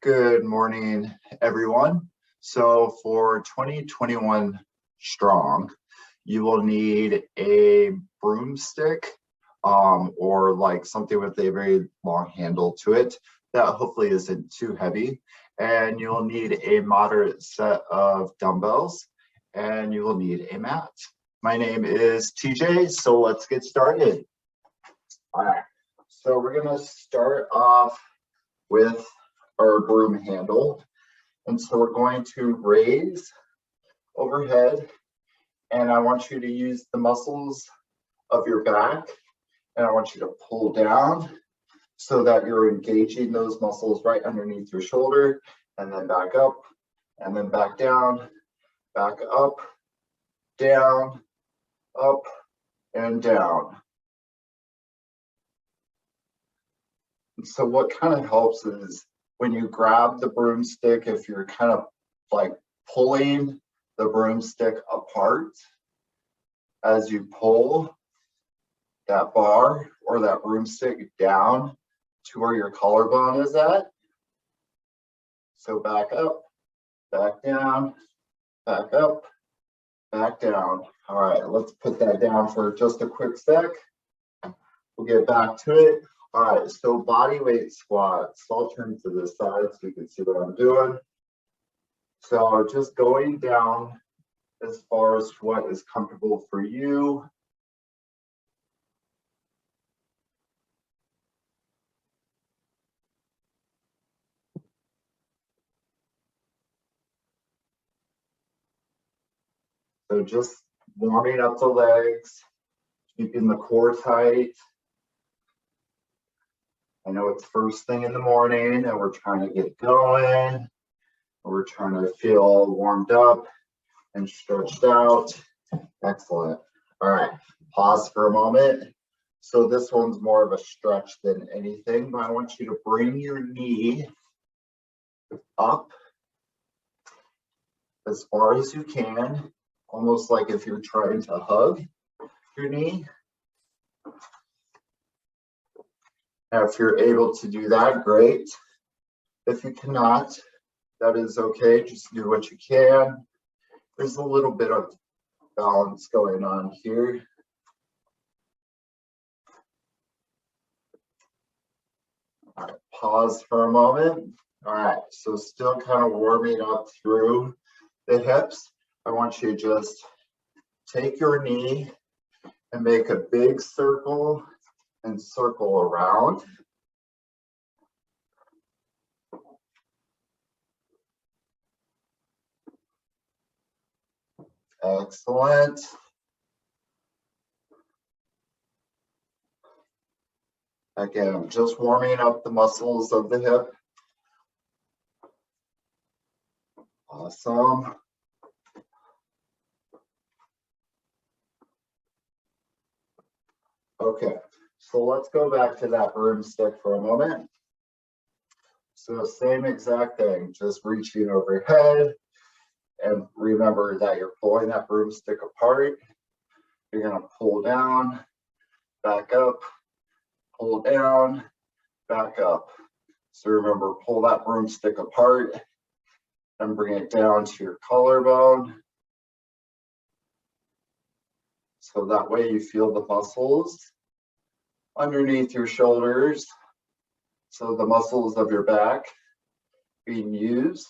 Good morning, everyone. So for 2021 strong, you will need a broomstick or like something with a very long handle to it that hopefully isn't too heavy. And you'll need a moderate set of dumbbells and you will need a mat. My name is TJ, so let's get started. All right, so we're gonna start off with our broom handle. And so we're going to raise overhead, and I want you to use the muscles of your back, and I want you to pull down so that you're engaging those muscles right underneath your shoulder, and then back up, and then back down, back up, down, up, and down. And so what kind of helps is when you grab the broomstick, if you're kind of like pulling the broomstick apart as you pull that bar or that broomstick down to where your collarbone is at. So back up, back down, back up, back down. All right, let's put that down for just a quick sec. We'll get back to it. All right, so body weight squats. So I'll turn to the side so you can see what I'm doing. So just going down as far as what is comfortable for you. So just warming up the legs, keeping the core tight. I know it's first thing in the morning and we're trying to get going. We're trying to feel warmed up and stretched out. Excellent. All right, pause for a moment. So this one's more of a stretch than anything, but I want you to bring your knee up as far as you can, almost like if you're trying to hug your knee. Now, if you're able to do that, great. If you cannot, that is okay. Just do what you can. There's a little bit of balance going on here. All right, pause for a moment. All right, so still kind of warming up through the hips. I want you to just take your knee and make a big circle and circle around. Excellent. Again, just warming up the muscles of the hip. Awesome. Okay, so let's go back to that broomstick for a moment. So same exact thing, just reaching overhead, and remember that you're pulling that broomstick apart. You're gonna pull down, back up, pull down, back up. So remember, pull that broomstick apart and bring it down to your collarbone. So that way you feel the muscles underneath your shoulders. So the muscles of your back being used.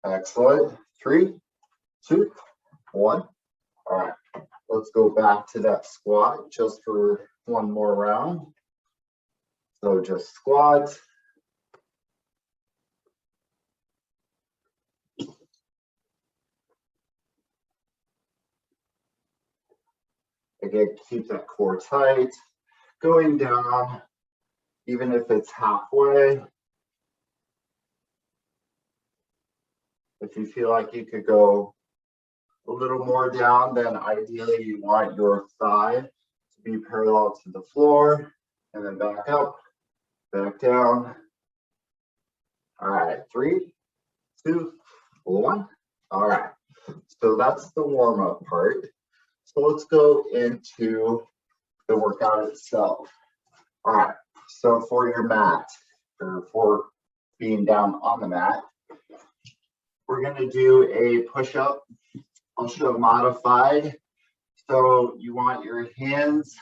Excellent. 3, 2, 1. All right, let's go back to that squat just for one more round. So just squat. Again, keep that core tight. Going down, even if it's halfway. If you feel like you could go a little more down, then ideally you want your thigh to be parallel to the floor, and then back up, back down. All right, 3, 2, 1. All right, so that's the warm-up part. So let's go into the workout itself. All right, So for your mat, or for being down on the mat, we're going to do a push-up. I'll show modified. So you want your hands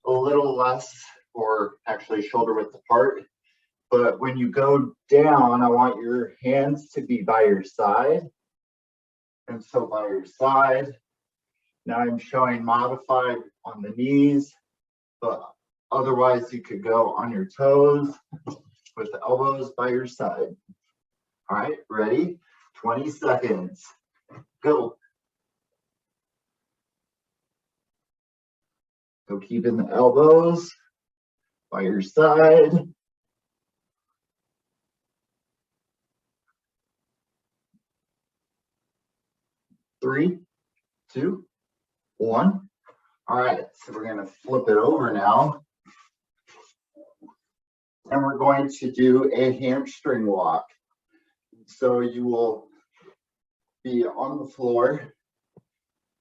a little less, or actually shoulder width apart. But when you go down, I want your hands to be by your side. And so by your side, now I'm showing modified on the knees, but otherwise you could go on your toes with the elbows by your side. All right, ready? 20 seconds. Go. So keeping the elbows by your side. 3, 2, 1. All right, so we're going to flip it over now. And we're going to do a hamstring walk. So you will be on the floor.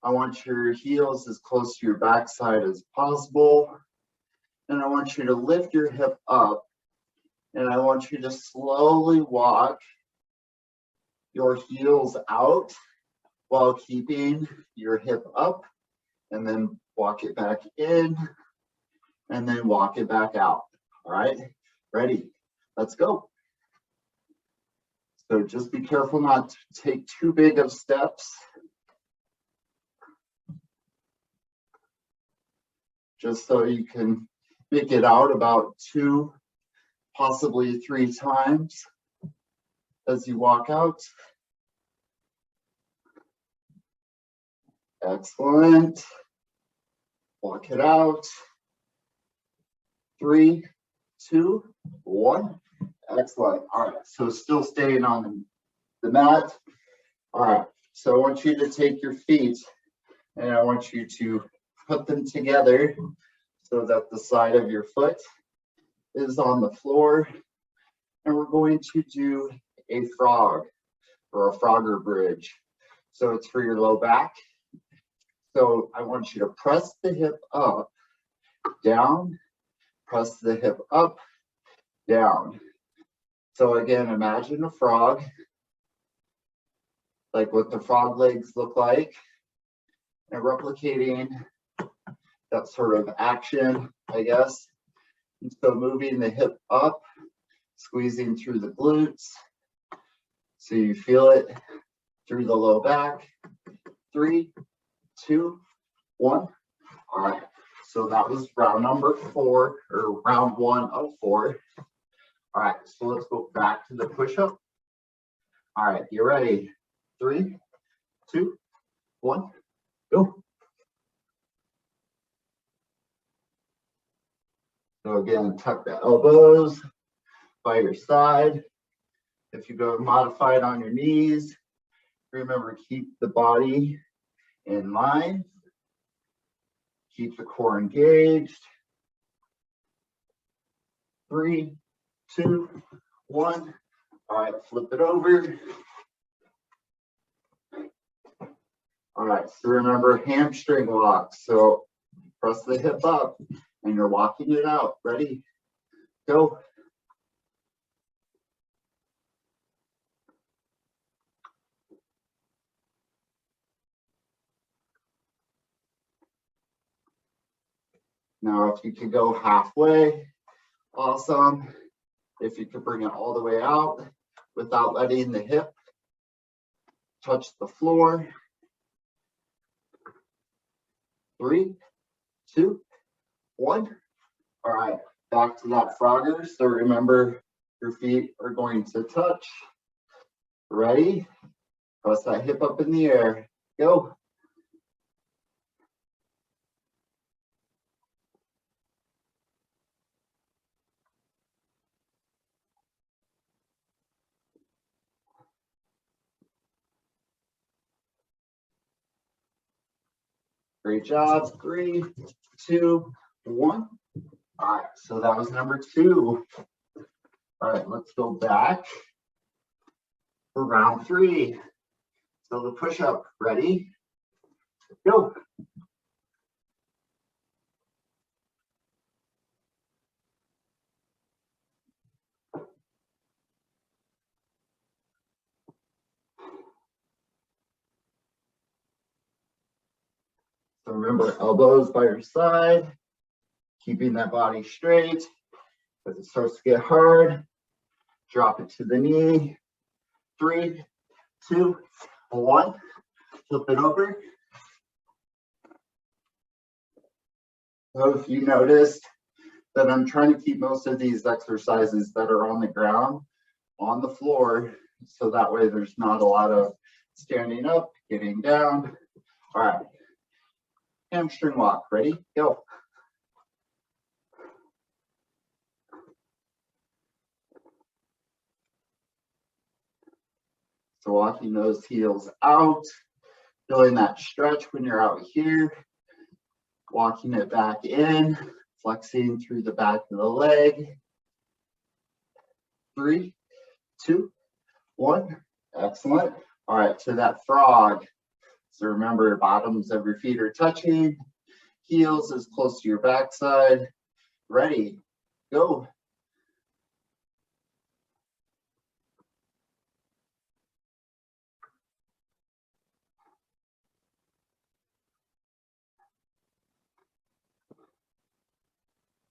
I want your heels as close to your backside as possible. And I want you to lift your hip up. And I want you to slowly walk your heels out while keeping your hip up. And then walk it back in. And then walk it back out. All right, ready? Let's go. So just be careful not to take too big of steps. Just so you can make it out about 2, possibly 3 times as you walk out. Excellent. Walk it out. 3, 2, 1. Excellent. All right, so still staying on the mat. All right, so I want you to take your feet and I want you to put them together so that the side of your foot is on the floor. And we're going to do a frog or a Frogger bridge. So it's for your low back. So I want you to press the hip up, down, press the hip up, down. So again, imagine a frog, like what the frog legs look like, and replicating that sort of action, I guess. And so moving the hip up, squeezing through the glutes, so you feel it through the low back. 3, 2, 1. All right, so that was round number 4, or round 1 of 4. All right, so let's go back to the push-up. All right, you ready? 3, 2, 1, go. So again, tuck the elbows by your side. If you go modified on your knees, remember, keep the body in line. Keep the core engaged. 3, 2, 1. All right, flip it over. All right, so remember hamstring walk. So press the hip up and you're walking it out. Ready? Go. Now, if you could go halfway, awesome. If you could bring it all the way out without letting the hip touch the floor. 3, 2, 1. All right, back to that Frogger. So remember, your feet are going to touch. Ready? Press that hip up in the air. Go. Great job. 3, 2, 1. All right, so that was number 2. All right, let's go back for round 3. So the push-up, ready? Go. So remember, elbows by your side, keeping that body straight. As it starts to get hard, drop it to the knee. 3, 2, 1. Flip it over. So if you noticed that I'm trying to keep most of these exercises that are on the ground on the floor, so that way there's not a lot of standing up, getting down. All right, hamstring walk, ready, go. So walking those heels out, feeling that stretch when you're out here, walking it back in, flexing through the back of the leg. 3, 2, 1, excellent. All right, to that frog. So remember, bottoms of your feet are touching, heels as close to your backside. Ready, go.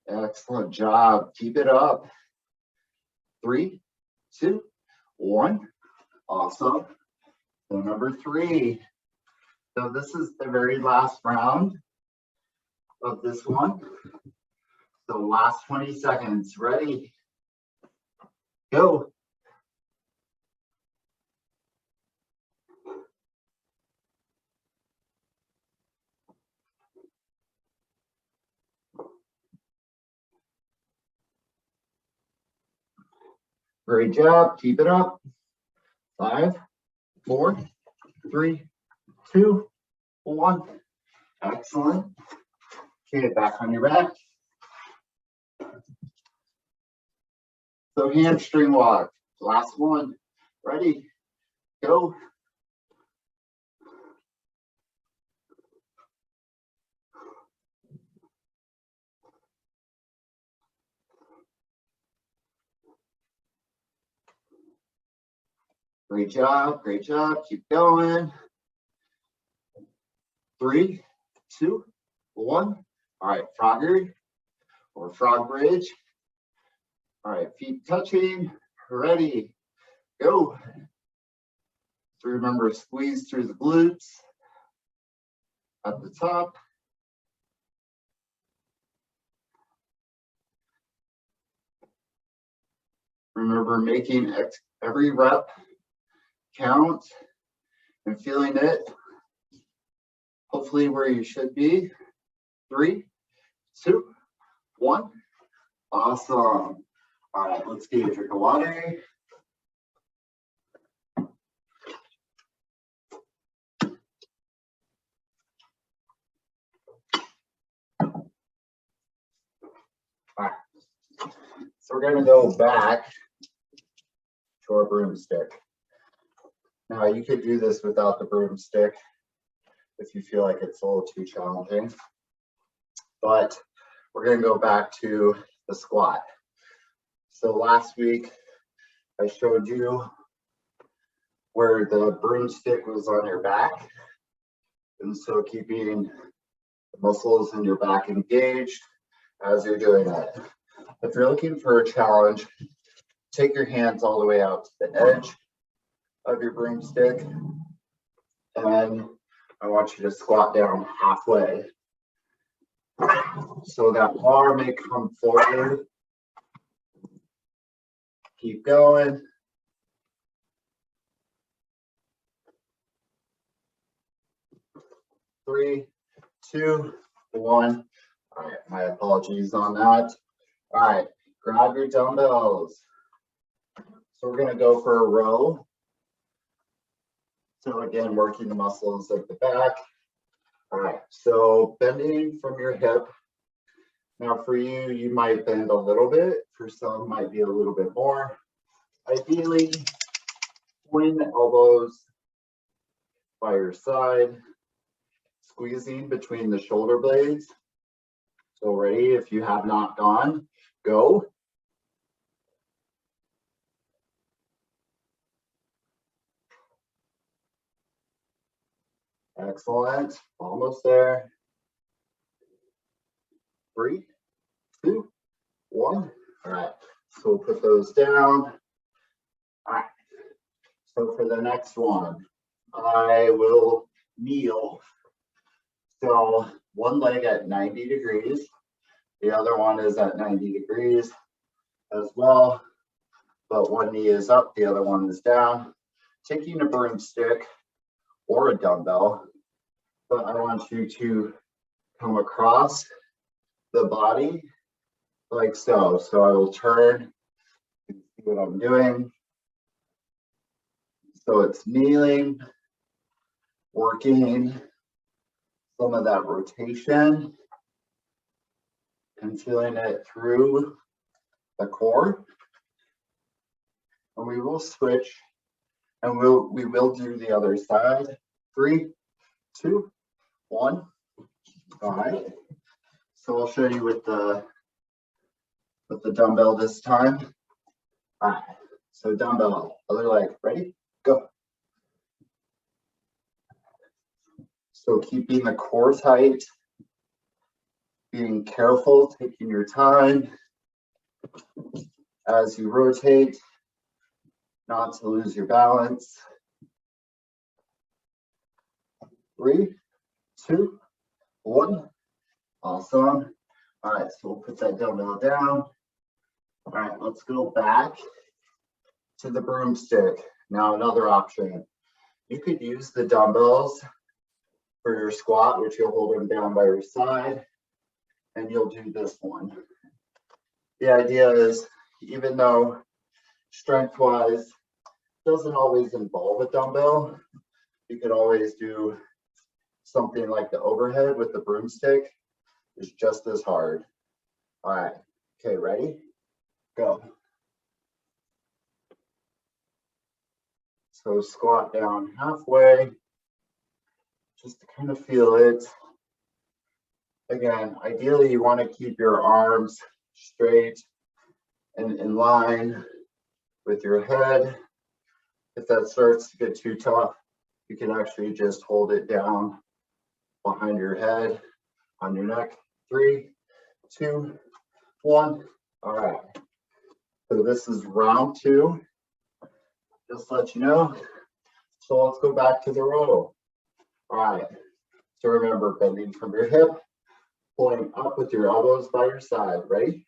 Excellent job, keep it up. 3, 2, 1, awesome. So number 3. So this is the very last round of this one. So last 20 seconds, ready, go. Great job, keep it up. 5, 4, 3, 2, 1, excellent. Okay, back on your back. So hamstring walk, last one, ready, go. Great job, keep going. 3, 2, 1. All right, frogger or frog bridge. All right, feet touching, ready, go. So remember, squeeze through the glutes at the top. Remember, making every rep count and feeling it, hopefully where you should be. 3, 2, 1, awesome. All right, let's get a drink of water. All right, so we're gonna go back to our broomstick. Now you could do this without the broomstick if you feel like it's a little too challenging, but we're gonna go back to the squat. So last week I showed you where the broomstick was on your back, and so keeping the muscles in your back engaged as you're doing it. If you're looking for a challenge, take your hands all the way out to the edge of your broomstick, and I want you to squat down halfway. So that bar may come forward. Keep going. 3, 2, 1. All right, my apologies on that. All right, grab your dumbbells. So we're gonna go for a row. So again, working the muscles at the back. All right, so bending from your hip. Now for you, you might bend a little bit. For some, might be a little bit more. Ideally, point the elbows by your side, squeezing between the shoulder blades. So ready, if you have not gone, go. Excellent, almost there. 3, 2, 1. All right, so we'll put those down. All right, so for the next one, I will kneel. So one leg at 90 degrees, the other one is at 90 degrees as well, but one knee is up, the other one is down. Taking a broomstick or a dumbbell, but I want you to come across the body like so. So I will turn and see what I'm doing. So it's kneeling, working some of that rotation and feeling it through the core. And we will switch and we will do the other side. 3, 2, 1. All right. So I'll show you with the dumbbell this time. All right. So dumbbell, other leg, ready? Go. So keeping the core tight, being careful, taking your time as you rotate, not to lose your balance. 3, 2, 1. Awesome. All right, so we'll put that dumbbell down. All right, let's go back to the broomstick. Now another option. You could use the dumbbells for your squat, which you'll hold them down by your side, and you'll do this one. The idea is, even though strength-wise doesn't always involve a dumbbell, you could always do something like the overhead with the broomstick. Is just as hard. All right, okay, ready? Go. So squat down halfway, just to kind of feel it. Again, ideally you want to keep your arms straight and in line with your head. If that starts to get too tough, you can actually just hold it down behind your head, on your neck. 3, 2, 1. All right. So this is round 2. Just to let you know. So let's go back to the row. All right. So remember, bending from your hip, pulling up with your elbows by your side. Ready?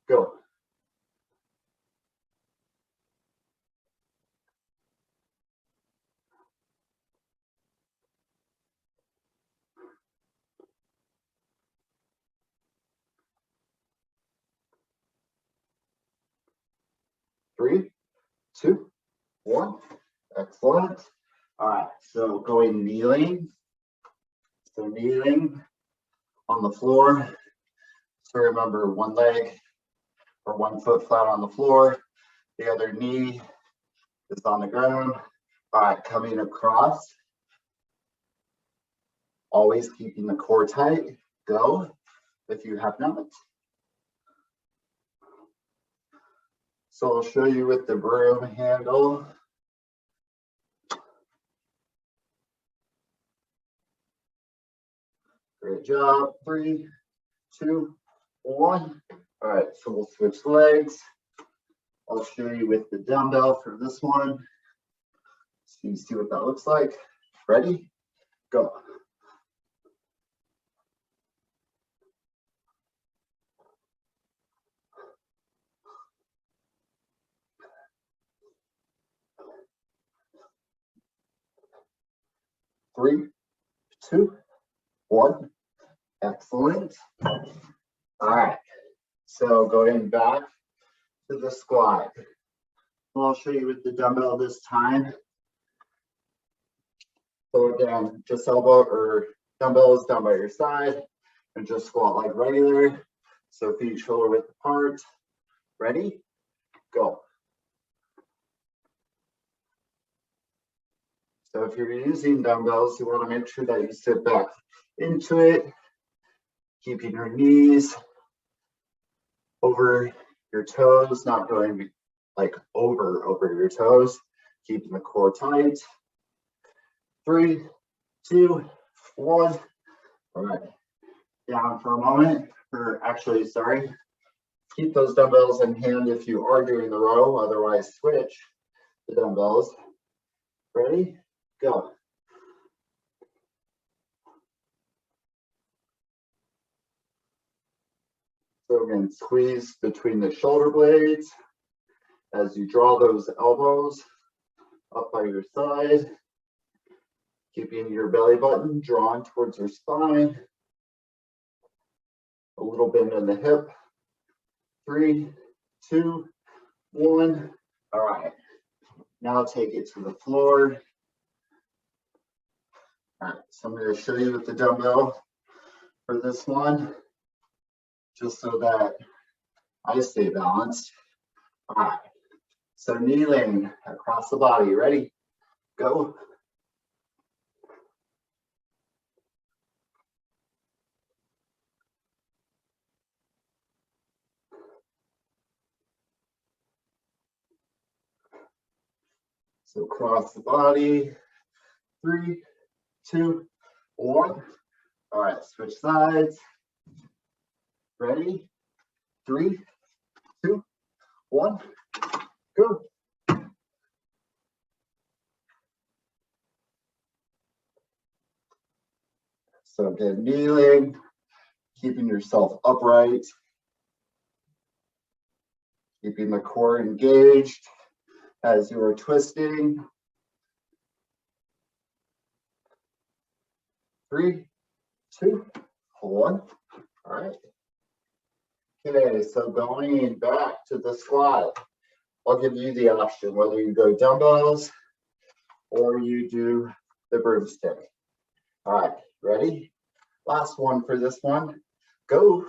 Go. Three, 2, 1. Excellent. All right, so going kneeling. So kneeling on the floor. So remember, one leg or 1 foot flat on the floor. The other knee is on the ground. All right, coming across. Always keeping the core tight. Go if you have not. So I'll show you with the broom handle. Great job. 3, 2, 1. All right, so we'll switch legs. I'll show you with the dumbbell for this one. So you see what that looks like. Ready? Go. Three, 2, 1. Excellent. All right. So going back to the squat. Well, I'll show you with the dumbbell this time. So again, just elbow or dumbbells down by your side and just squat like regular. So feet shoulder width apart. Ready? Go. So if you're using dumbbells, you want to make sure that you sit back into it, keeping your knees over your toes, not going like over your toes, keeping the core tight. 3, 2, 1. All right. down for a moment, or actually, sorry, keep those dumbbells in hand if you are doing the row, otherwise switch the dumbbells. Ready? Go. So again, squeeze between the shoulder blades as you draw those elbows up by your side, keeping your belly button drawn towards your spine. A little bend in the hip. 3, 2, 1. All right. Now take it to the floor. All right, so I'm going to show you with the dumbbell for this one, just so that I stay balanced. All right, so kneeling across the body. Ready? Go. So cross the body. 3, 2, 1. All right, switch sides. Ready? 3, 2, 1. Go. So again, kneeling, keeping yourself upright, keeping the core engaged as you are twisting. 3, 2, 1. All right. Okay, so going back to the squat, I'll give you the option whether you go dumbbells or you do the broomstick. All right, ready? Last one for this one. Go.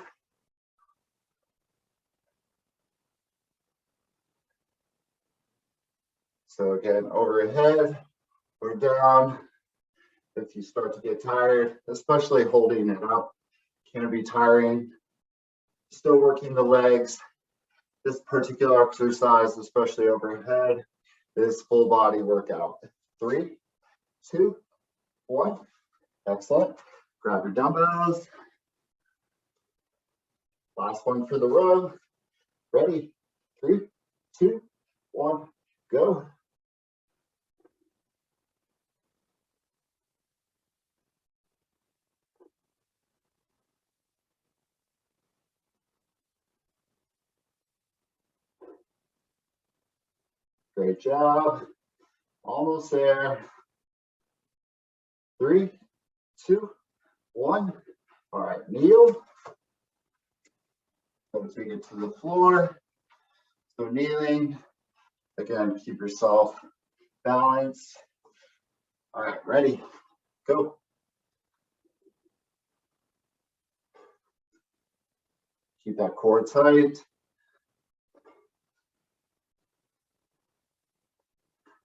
So again, overhead or down. If you start to get tired, especially holding it up, can be tiring. Still working the legs. This particular exercise, especially overhead, is full body workout. 3, 2, 1. Excellent. Grab your dumbbells. Last one for the row. Ready? 3, 2, 1. Go. Great job. Almost there. 3, 2, 1. All right, kneel. Let's take it to the floor. So kneeling. Again, keep yourself balanced. All right, ready? Go. Keep that core tight.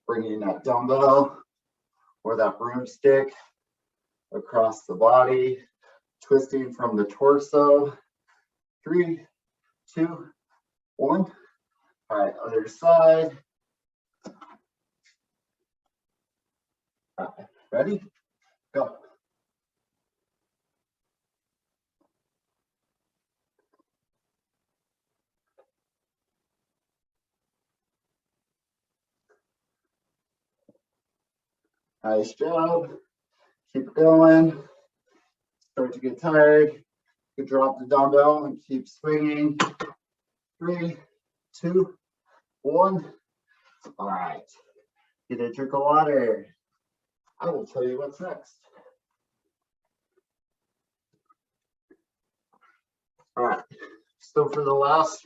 Bringing that dumbbell or that broomstick across the body, twisting from the torso. 3, 2, 1. All right, other side. All right, ready? Go. Nice job. Keep going. Start to get tired. You drop the dumbbell and keep swinging. 3, 2, 1. All right. Get a drink of water. I will tell you what's next. All right. So for the last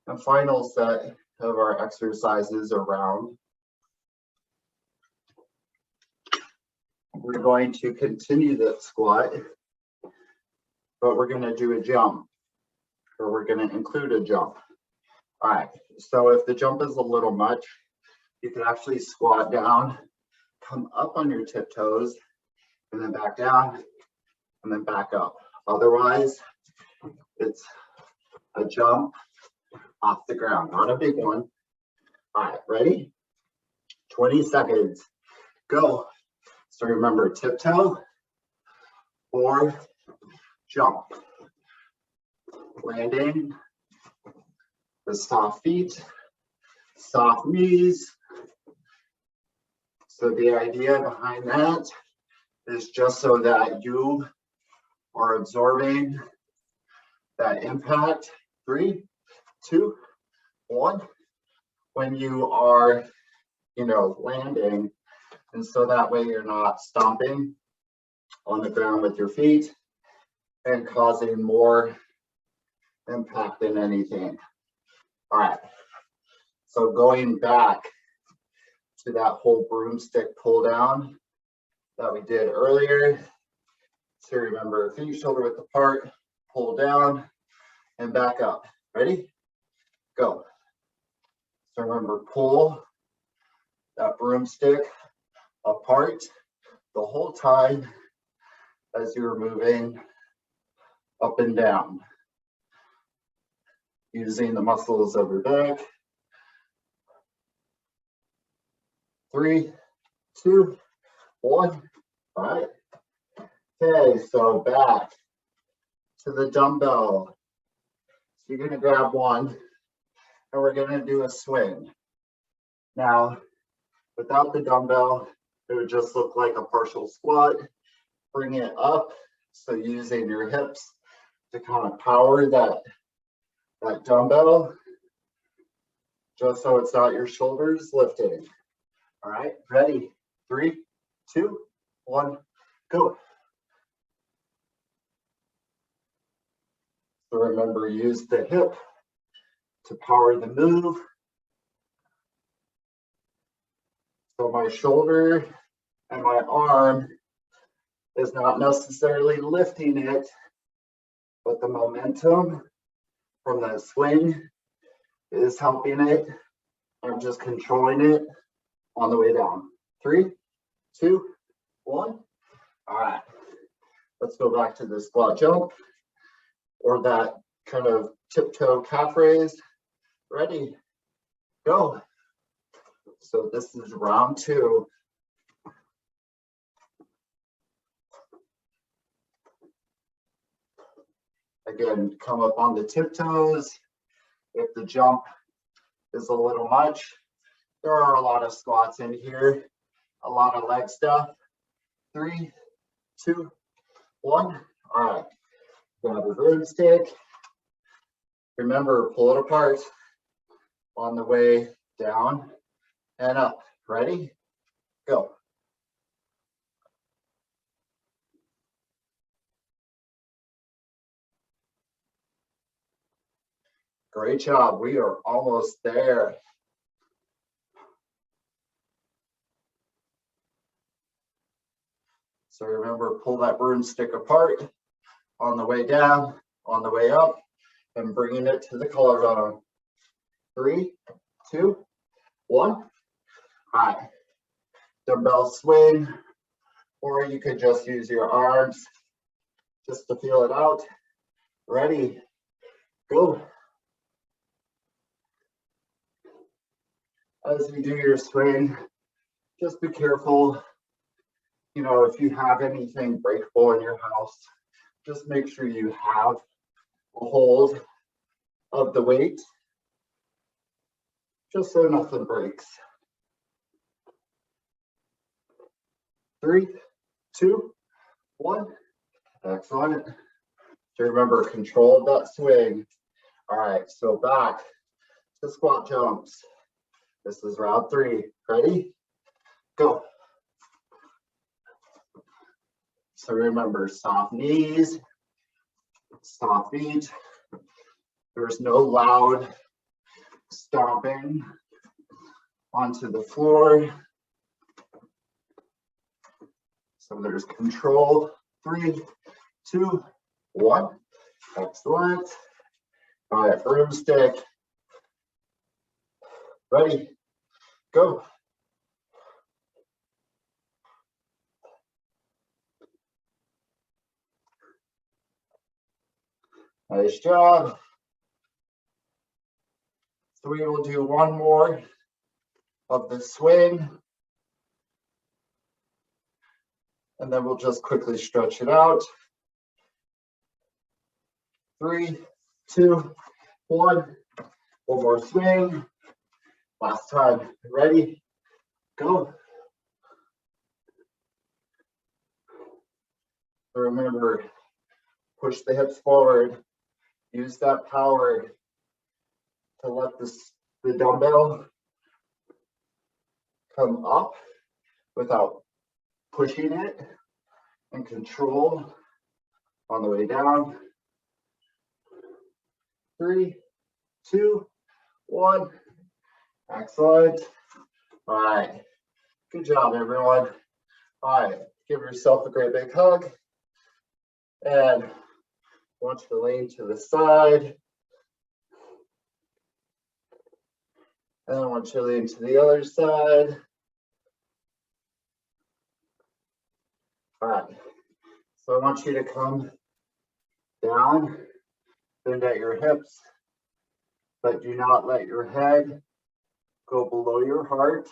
and final set of our exercises around, we're going to continue that squat, but we're going to do a jump, or we're going to include a jump. All right, so if the jump is a little much, you can actually squat down, come up on your tiptoes, and then back down, and then back up. Otherwise, it's a jump off the ground, not a big one. All right, ready? 20 seconds. Go. So remember, tiptoe or jump. Landing with soft feet, soft knees. So the idea behind that is just so that you are absorbing that impact. 3, 2, 1. When you are, landing, and so that way you're not stomping on the ground with your feet and causing more impact than anything. All right, so going back to that whole broomstick pull down that we did earlier. So remember, feet shoulder width apart, pull down and back up. Ready? Go. So remember, pull that broomstick apart the whole time as you're moving up and down, using the muscles of your back. 3, 2, 1. All right. Okay, so back to the dumbbell. So you're going to grab one, and we're going to do a swing. Now, without the dumbbell, it would just look like a partial squat. Bring it up, so using your hips to kind of power that dumbbell, just so it's not your shoulders lifting. All right, ready? 3, 2, 1, go. So remember, use the hip to power the move. So my shoulder and my arm is not necessarily lifting it, but the momentum from that swing is helping it. I'm just controlling it on the way down. 3, 2, 1. All right, let's go back to the squat jump, or that kind of tiptoe calf raise. Ready, go. So this is round 2. Again, come up on the tiptoes. If the jump is a little much, there are a lot of squats in here, a lot of leg stuff. 3, 2, 1. All right, grab a broomstick. Remember, pull it apart on the way down and up. Ready? Go. Great job. We are almost there. So remember, pull that broomstick apart on the way down, on the way up, and bringing it to the collarbone. 3, 2, 1. All right. Dumbbell swing, or you could just use your arms just to feel it out. Ready, go. As you do your swing, just be careful. If you have anything breakable in your house, just make sure you have a hold of the weight, just so nothing breaks. 3, 2, 1. Excellent. So remember, control that swing. All right, so back to squat jumps. This is round 3. Ready? Go. So remember, soft knees, soft feet. There's no loud stomping onto the floor. So there's control. 3, 2, 1. Excellent. All right, broomstick. Ready, go. Nice job. So we will do one more of the swing, and then we'll just quickly stretch it out. 3, 2, 1. One more swing. Last time. Ready? Go. Remember, push the hips forward. Use that power to let the dumbbell come up without pushing it, and control on the way down. 3, 2, 1. Excellent. All right. Good job, everyone. All right. Give yourself a great big hug. And I want you to lean to the side. And I want you to lean to the other side. All right. So I want you to come down, bend at your hips, but do not let your head go below your heart,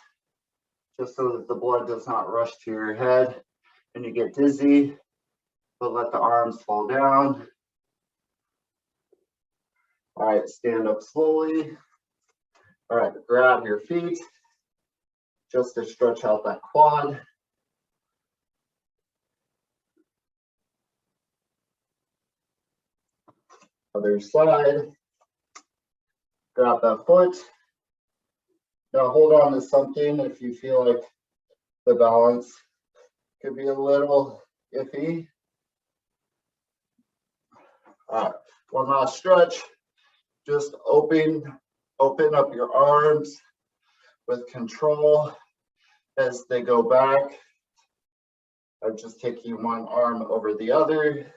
just so that the blood does not rush to your head and you get dizzy, but let the arms fall down. All right, stand up slowly. All right, grab your feet just to stretch out that quad. Other side. Grab that foot. Now hold on to something if you feel like the balance could be a little iffy. All right, one last stretch. Just open up your arms with control as they go back. I'm just taking one arm over the other.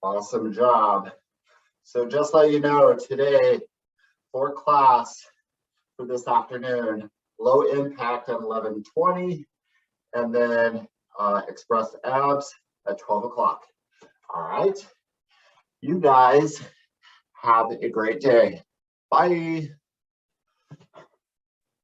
Awesome job. So just let you know, today for class for this afternoon, low impact at 11:20, and then express abs at 12 o'clock. All right. You guys have a great day. Bye.